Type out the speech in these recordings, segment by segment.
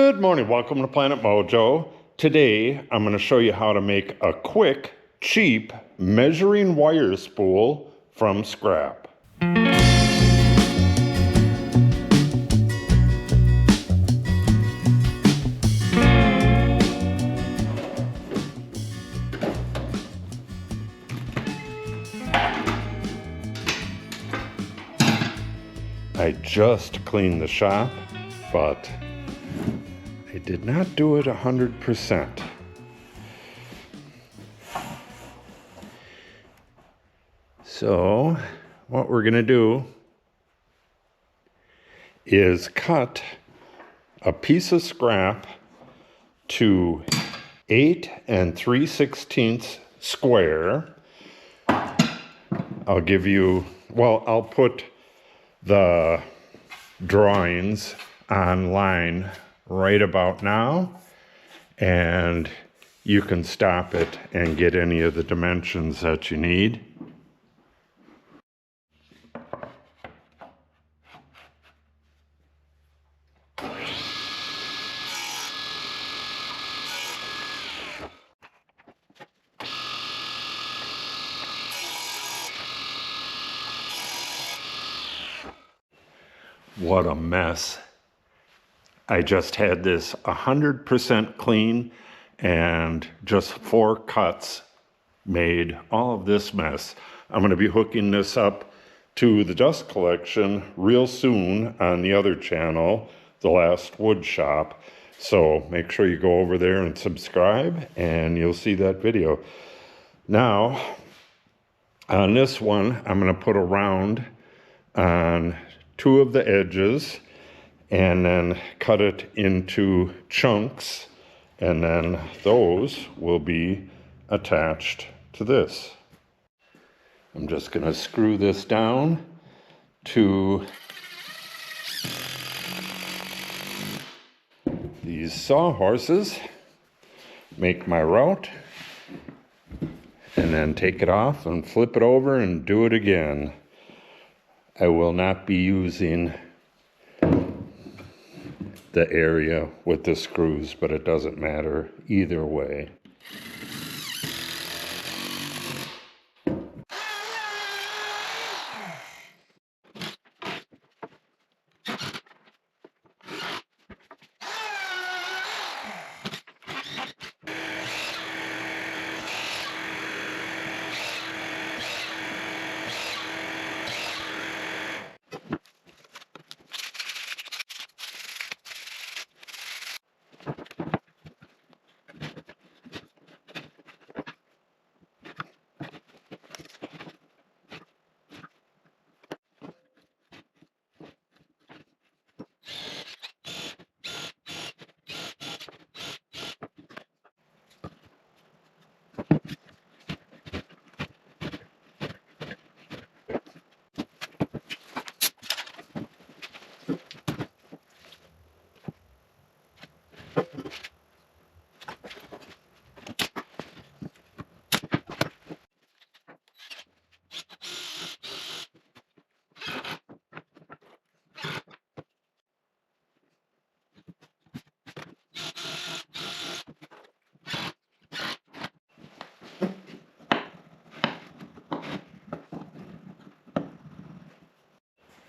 Good morning, welcome to Planet Mojo. Today I'm going to show you how to make a quick, cheap measuring wire spool from scrap. I just cleaned the shop, but I did not do it 100%. So what we're going to do is cut a piece of scrap to 8 3/16 square. I'll put the drawings online right about now, and you can stop it and get any of the dimensions that you need. What a mess. I just had this 100% clean, and just 4 cuts made all of this mess. I'm going to be hooking this up to the dust collection real soon on the other channel, The Last Wood Shop. So make sure you go over there and subscribe, and you'll see that video. Now, on this one, I'm going to put a round on 2 of the edges, and then cut it into chunks, and then those will be attached to this. I'm just going to screw this down to these sawhorses, make my route, and then take it off and flip it over and do it again. I will not be using the area with the screws, but it doesn't matter either way.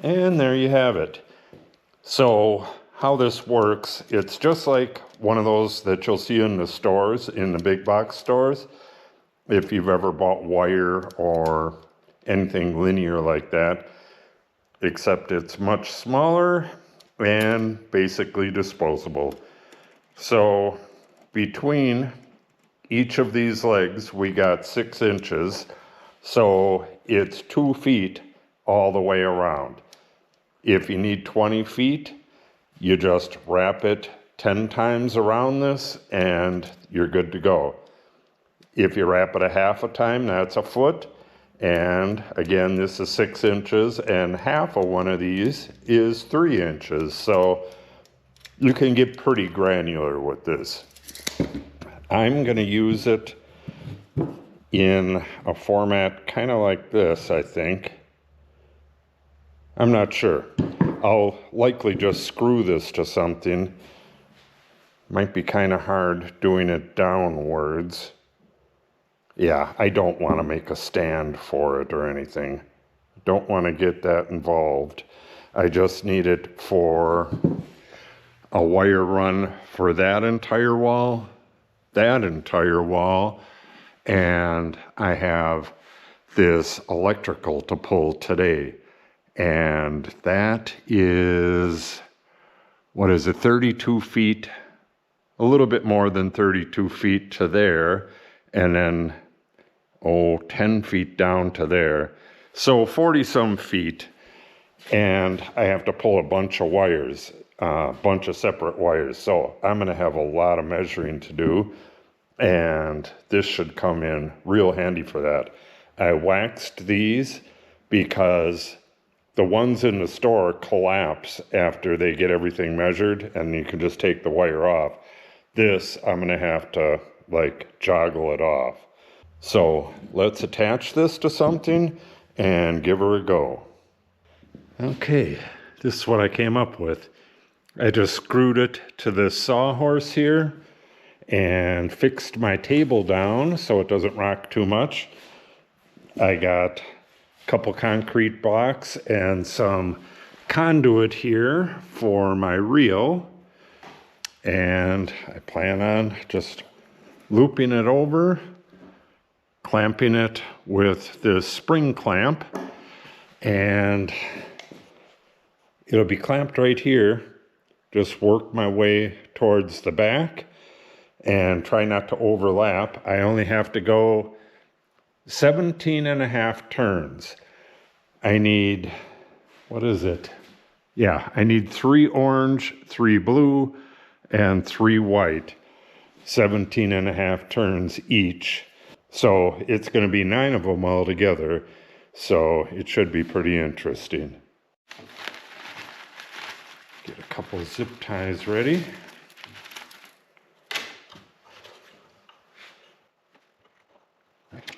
And there you have it. So how this works, it's just like one of those that you'll see in the stores, in the big box stores. If you've ever bought wire or anything linear like that, except it's much smaller and basically disposable. So between each of these legs, we got 6 inches. So it's 2 feet all the way around. If you need 20 feet, you just wrap it 10 times around this and you're good to go. If you wrap it a half a time, that's a foot. And again, this is 6 inches, and half of one of these is 3 inches. So you can get pretty granular with this. I'm going to use it in a format kind of like this, I think. I'm not sure. I'll likely just screw this to something Might be kind of hard doing it downwards. Yeah, I don't want to make a stand for it or anything. Don't want to get that involved. I just need it for a wire run for that entire wall, and I have this electrical to pull today. And that is, what is it, 32 feet, a little bit more than 32 feet to there, and then, 10 feet down to there. So 40 some feet, and I have to pull a bunch of wires, a bunch of separate wires. So I'm going to have a lot of measuring to do, and this should come in real handy for that. I waxed these because the ones in the store collapse after they get everything measured, and you can just take the wire off. This, I'm going to have to like joggle it off. So let's attach this to something and give her a go. Okay, this is what I came up with. I just screwed it to this sawhorse here and fixed my table down so it doesn't rock too much. I got a couple concrete blocks and some conduit here for my reel, and I plan on just looping it over, clamping it with this spring clamp, and it'll be clamped right here. Just work my way towards the back and try not to overlap. I only have to go 17 and a half turns. I need, what is it? Yeah, I need 3 orange, 3 blue, and 3 white. 17 and a half turns each. So it's going to be 9 of them all together. So it should be pretty interesting. Get a couple zip ties ready.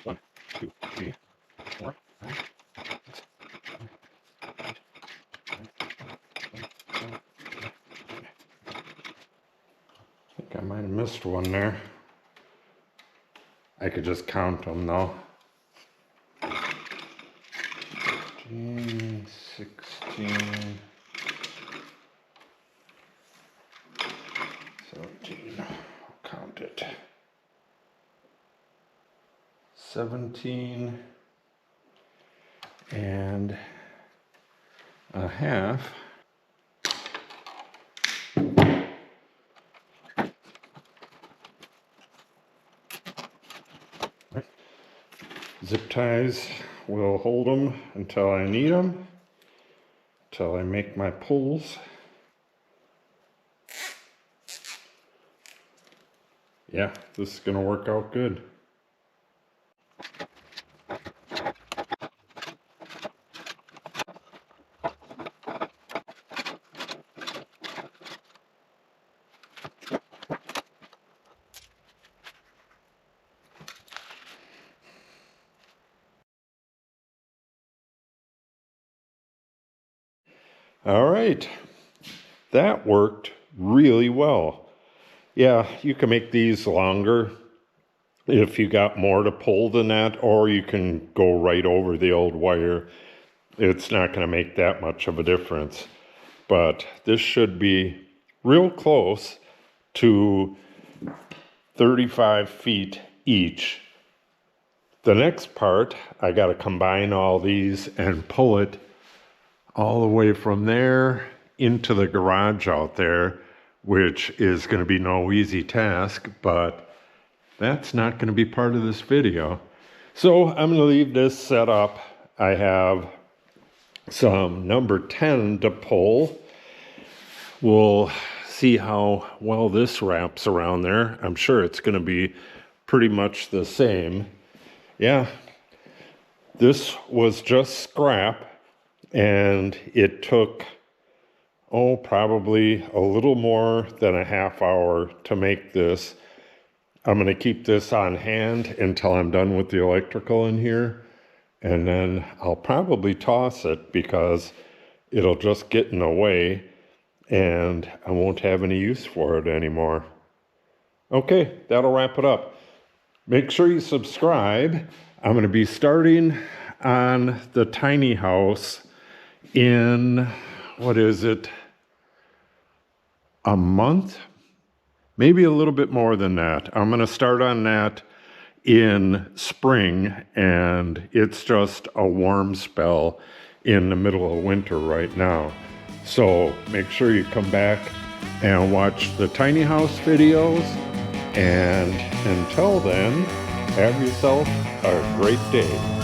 One, two, three, four, five. I think I might have missed one there. I could just count them though. 15, 16, 17. I'll count it. 17 and a half. Zip ties will hold them until I need them, until I make my pulls. Yeah, this is going to work out good. All right, that worked really well. Yeah, you can make these longer if you got more to pull than that, or you can go right over the old wire. It's not going to make that much of a difference, but this should be real close to 35 feet each. The next part, I got to combine all these and pull it all the way from there into the garage out there, which is going to be no easy task, but that's not going to be part of this video. So I'm going to leave this set up. I have some number 10 to pull. We'll see how well this wraps around there. I'm sure it's going to be pretty much the same. Yeah, this was just scrap, and it took, probably a little more than a half hour to make this. I'm going to keep this on hand until I'm done with the electrical in here, and then I'll probably toss it because it'll just get in the way and I won't have any use for it anymore. Okay, that'll wrap it up. Make sure you subscribe. I'm going to be starting on the tiny house in, what is it, a month? Maybe a little bit more than that. I'm going to start on that in spring, and it's just a warm spell in the middle of winter right now. So make sure you come back and watch the tiny house videos. And until then, have yourself a great day.